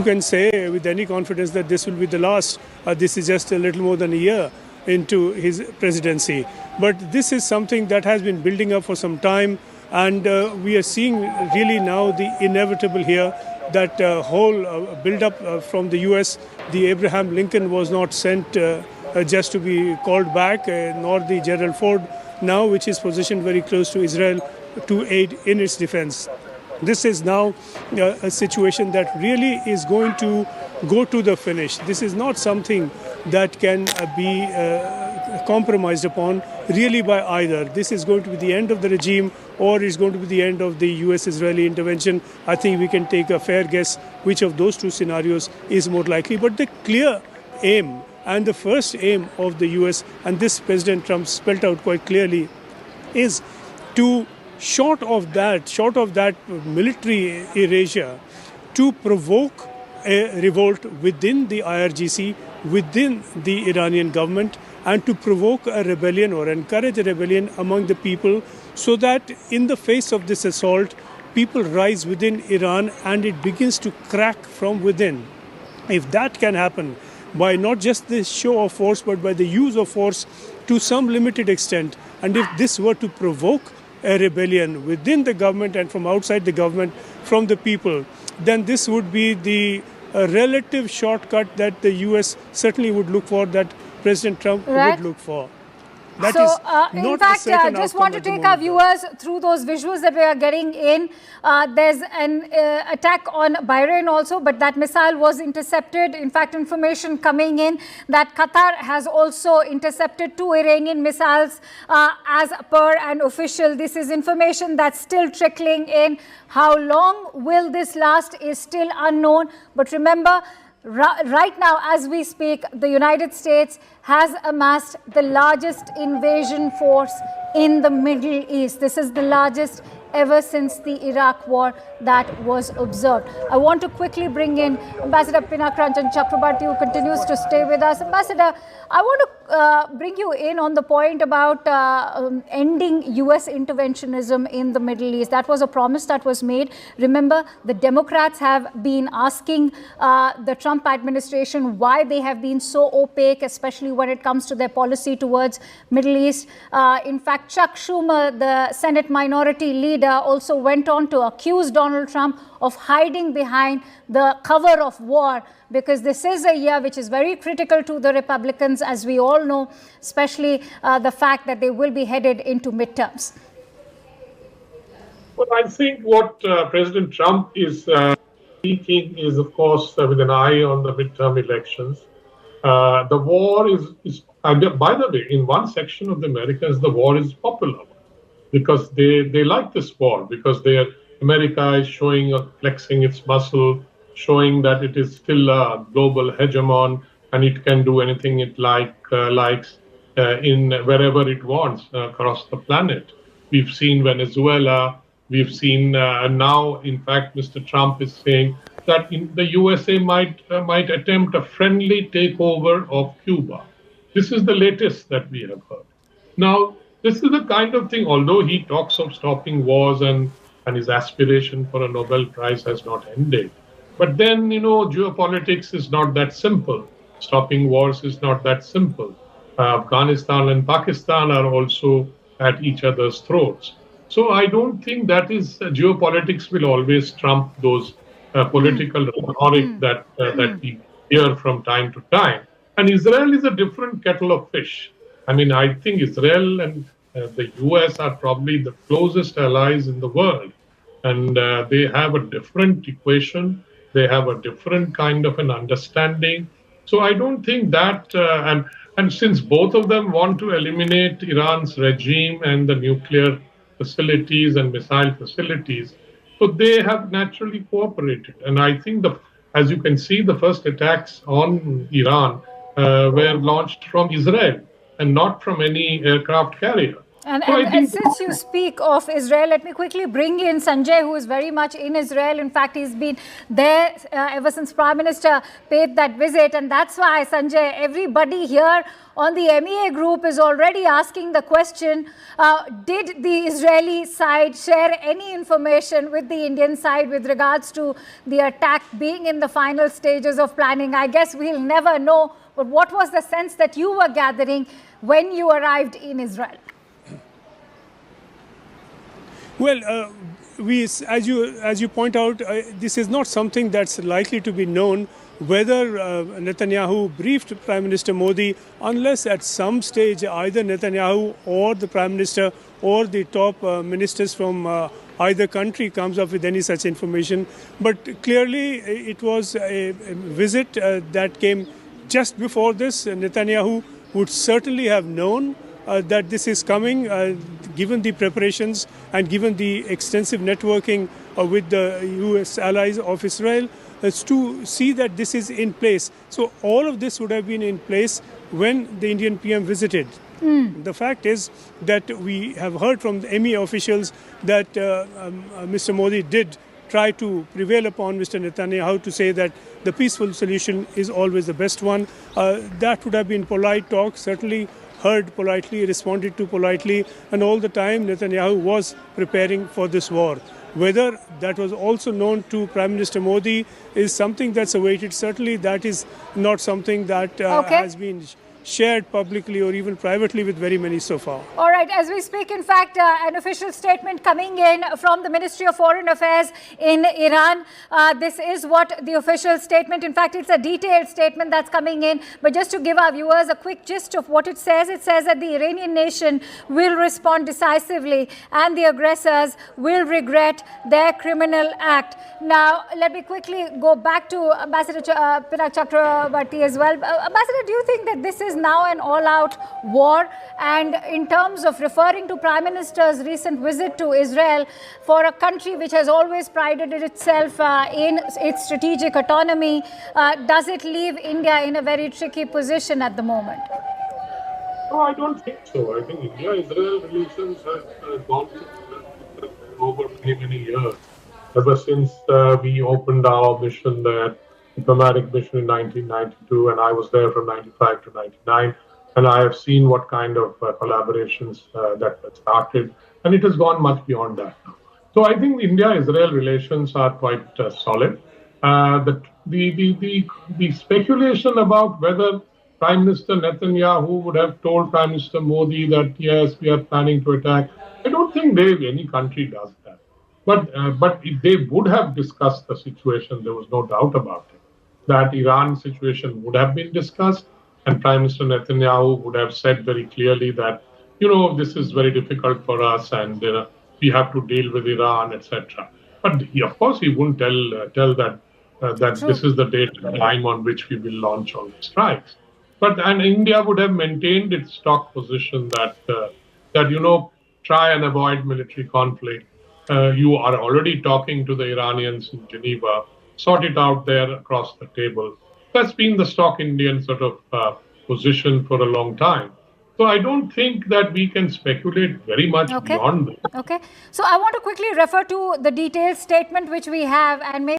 can say with any confidence that this will be the last. This is just a little more than a year into his presidency. But this is something that has been building up for some time, and we are seeing really now the inevitable here, that whole build-up from the U.S. The Abraham Lincoln was not sent just to be called back, nor the Gerald Ford now, which is positioned very close to Israel to aid in its defense. This is now a situation that really is going to go to the finish. This is not something that can be compromised upon really by either. This is going to be the end of the regime, or it's going to be the end of the US-Israeli intervention. I think we can take a fair guess which of those two scenarios is more likely. But the clear aim and the first aim of the US, and this President Trump spelled out quite clearly, is to short of that military erasure, to provoke a revolt within the IRGC, within the Iranian government, and to provoke a rebellion or encourage a rebellion among the people, so that in the face of this assault, people rise within Iran and it begins to crack from within. If that can happen by not just the show of force, but by the use of force to some limited extent, and if this were to provoke a rebellion within the government and from outside the government, from the people, then this would be the relative shortcut that the US certainly would look for, that President Trump would look for. That so, is in fact, I just want to take our viewers through those visuals that we are getting in. There's an attack on Bahrain also, but that missile was intercepted. In fact, information coming in that Qatar has also intercepted 2 Iranian missiles as per an official. This is information that's still trickling in. How long will this last is still unknown. But remember, right now, as we speak, the United States has amassed the largest invasion force in the Middle East. This is the largest ever since the Iraq war that was observed. I want to quickly bring in Ambassador Pinakaranjan Chakrabarti, who continues to stay with us. Ambassador, I want to bring you in on the point about ending US interventionism in the Middle East. That was a promise that was made. Remember, the Democrats have been asking the Trump administration why they have been so opaque, especially when it comes to their policy towards Middle East. In fact, Chuck Schumer, the Senate Minority Leader, also went on to accuse Donald Trump of hiding behind the cover of war, because this is a year which is very critical to the Republicans, as we all know, especially the fact that they will be headed into midterms. Well, I think what President Trump is seeking is, of course, with an eye on the midterm elections. The war is by the way, in one section of the Americans, the war is popular because they like this war, because America is flexing its muscle, showing that it is still a global hegemon and it can do anything it likes in wherever it wants across the planet. We've seen Venezuela. We've seen now, in fact, Mr. Trump is saying that the USA might attempt a friendly takeover of Cuba. This is the latest that we have heard. Now, this is the kind of thing, although he talks of stopping wars and his aspiration for a Nobel Prize has not ended. But then, geopolitics is not that simple. Stopping wars is not that simple. Afghanistan and Pakistan are also at each other's throats. So I don't think that is geopolitics will always trump those political rhetoric that we hear from time to time. And Israel is a different kettle of fish. I mean, I think Israel and the US are probably the closest allies in the world. And they have a different equation. They have a different kind of an understanding. So I don't think that, and since both of them want to eliminate Iran's regime and the nuclear facilities and missile facilities, so they have naturally cooperated. And I think, as you can see, the first attacks on Iran were launched from Israel and not from any aircraft carrier. And since you speak of Israel, let me quickly bring in Sanjay, who is very much in Israel. In fact, he's been there ever since Prime Minister paid that visit. And that's why, Sanjay, everybody here on the MEA group is already asking the question, did the Israeli side share any information with the Indian side with regards to the attack being in the final stages of planning? I guess we'll never know. But what was the sense that you were gathering when you arrived in Israel? Well, as you point out, this is not something that's likely to be known whether Netanyahu briefed Prime Minister Modi, unless at some stage either Netanyahu or the Prime Minister or the top ministers from either country comes up with any such information. But clearly it was a visit that came just before this. Netanyahu would certainly have known that this is coming, given the preparations and given the extensive networking with the US allies of Israel, to see that this is in place. So all of this would have been in place when the Indian PM visited. The fact is that we have heard from the MEA officials that Mr. Modi did try to prevail upon Mr. Netanyahu to say that the peaceful solution is always the best one. That would have been polite talk, certainly heard politely, responded to politely, and all the time Netanyahu was preparing for this war. Whether that was also known to Prime Minister Modi is something that's awaited. Certainly that is not something that has been shared publicly or even privately with very many so far. All right, as we speak, in fact, an official statement coming in from the Ministry of Foreign Affairs in Iran. This is what the official statement, in fact, it's a detailed statement that's coming in. But just to give our viewers a quick gist of what it says that the Iranian nation will respond decisively and the aggressors will regret their criminal act. Now, let me quickly go back to Ambassador Pinaki Chakrabarti as well. Ambassador, do you think that this is now an all-out war? And in terms of referring to Prime Minister's recent visit to Israel, for a country which has always prided itself in its strategic autonomy, does it leave India in a very tricky position at the moment? No, I don't think so. I think India-Israel relations have gone over many years. Ever since we opened our mission there, diplomatic mission in 1992, and I was there from 95 to 99, and I have seen what kind of collaborations that started, and it has gone much beyond that now. So I think India-Israel relations are quite solid. The speculation about whether Prime Minister Netanyahu would have told Prime Minister Modi that yes, we are planning to attack, I don't think any country does that. But if they would have discussed the situation, there was no doubt about it, that Iran situation would have been discussed, and Prime Minister Netanyahu would have said very clearly that, this is very difficult for us and we have to deal with Iran, etc. But of course, he wouldn't tell that this is the date and time on which we will launch all the strikes. And India would have maintained its stock position that try and avoid military conflict. You are already talking to the Iranians in Geneva. Sort it out there across the table. That's been the stock Indian sort of position for a long time. So I don't think that we can speculate very much beyond that. Okay. So I want to quickly refer to the detailed statement which we have, and maybe